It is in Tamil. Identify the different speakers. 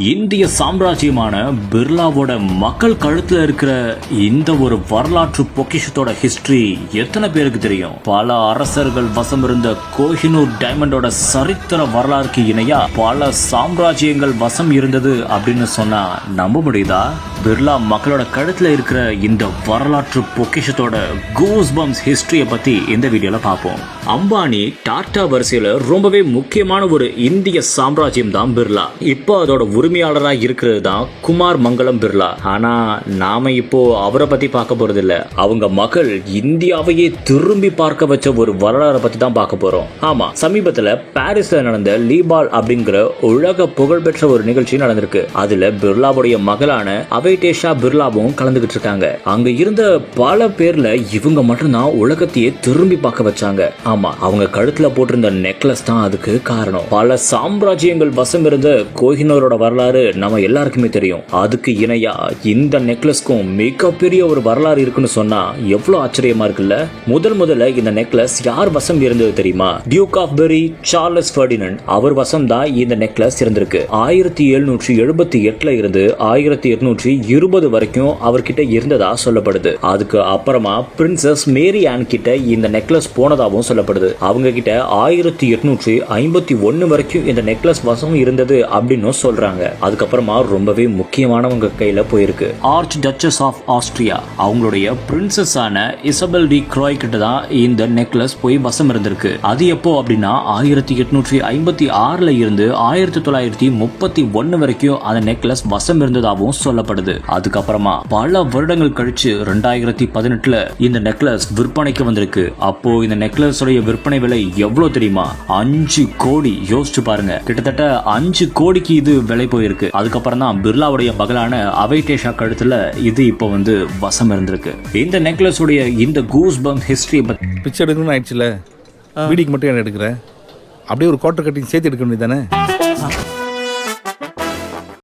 Speaker 1: இந்திய சாம்ராஜ்யமான பிர்லாவோட மக்கள் கழுத்துல இருக்கிற இந்த ஒரு வரலாற்று பொக்கிஷத்தோட ஹிஸ்டரி எத்தனை பேருக்கு தெரியும்? பல அரசர்கள் வசம் இருந்த கோஹினூர் டைமண்டோட சரித்திர வரலாறுக்கு இணையா பல சாம்ராஜ்யங்கள் வசம் இருந்தது அப்படின்னு சொன்னா நம்ப முடியுதா? பிர்லா மக்களோட கழுத்துல இருக்கிற இந்த வரலாற்று பொக்கிஷத்தோட கூஸ்பம்ஸ் ஹிஸ்டரிய பத்தி இந்த வீடியோல பார்ப்போம். அம்பானி டாடா வரிசையில ரொம்பவே முக்கியமான ஒரு இந்திய சாம்ராஜ்யம் தான் பிர்லா. இப்போ அதோட உரிமையாளராக இருக்கிறது தான் குமார் மங்கலம் பிர்லா. ஆனா நாம இப்போ அவரை பத்தி பார்க்க போறது இல்ல. அவங்க மகள் இந்தியாவையே திரும்பி பார்க்க வச்ச ஒரு வரலாறை பத்தி தான் பார்க்க போறோம். ஆமா, சமீபத்துல பாரிஸ்ல நடந்த லீபால் அப்படிங்கிற உலக புகழ்பெற்ற ஒரு நிகழ்ச்சி நடந்திருக்கு. அதுல பிர்லாவுடைய மகளான அவைடேஷா பிர்லாவும் கலந்துகிட்டு இருக்காங்க. அங்க இருந்த பல பேர்ல இவங்க மட்டும்தான் உலகத்தையே திரும்பி பார்க்க வச்சாங்க. ஆமா, அவங்க கழுத்துல போட்டிருந்த நெக்லஸ் தான் அதுக்கு காரணம். பல சாம்ராஜ்யங்கள் வசம் இருந்த கோஹினூரோட வரலாறு நம்ம எல்லாருக்குமே தெரியும். அதுக்கு இணையா இந்த நெக்லஸ்க்கும் மிகப்பெரிய ஒரு வரலாறு இருக்குன்னு சொன்னா எவ்வளவு ஆச்சரியமா இருக்குல்ல. முதல்ல இந்த நெக்லஸ் யார் வசம் இருந்தது தெரியுமா? Duke of Berry Charles Ferdinand அவர் வசம் தான் இந்த நெக்லஸ் இருந்திருக்கு. 1778 இருந்து 1820 வரைக்கும் அவர்கிட்ட இருந்ததா சொல்லப்படுது. அதுக்கு அப்புறமா பிரின்சஸ் மேரி ஆன் கிட்ட இந்த நெக்லஸ் போனதாகவும் சொல்லப்படுது. அவங்க கிட்ட 1851 வரைக்கும் இந்த நெக்லஸ் வசம் இருந்தது அப்படின்னு சொல்றாங்க. அதுக்கப்புறமா ரொம்பவே முக்கியமானவங்க கையில போயிருக்கு. ஆர்ச் டச்சஸ் ஆஃப் ஆஸ்திரியா அவங்களுடைய பிரின்சஸான இசபெல் டி க்ராய் கிட்ட தான் இந்த நெக்லஸ் போய் வசம் இருந்திருக்கு. அது எப்போ அப்படின்னா 1856 இருந்து 1931 வரைக்கும் அந்த நெக்லஸ் வசம் இருந்ததாகவும் சொல்லப்படுது. அதுக்கப்புறமா பல வருடங்கள் கழிச்சு 2018 இந்த நெக்லஸ் விற்பனைக்கு வந்திருக்கு. அப்போ இந்த நெக்லஸ் விற்பனை விலை எவ்வளவு தெரியுமா? 5 கோடி. யோசிச்சு பாருங்க, கிட்டத்தட்ட 5 கோடிக்கு இது விலை போயிருக்கு. அதுக்கப்புறம் தான் பிர்லாவுடைய மகளான அவைடேஷா கழுத்துல இது இப்போ வசம் இருந்திருக்கு. இந்த நெக்லஸ் உடைய இந்த கூஸ்பம் ஹிஸ்டரி
Speaker 2: பிக்சர் எடுக்கணும்னு ஆயிடுச்சுல, வீடியோக்கு மட்டும் என்ன எடுக்கிற? அப்படியே ஒரு குவார்டர் கட்டிங் சேர்த்து எடுக்க வேண்டியதானே?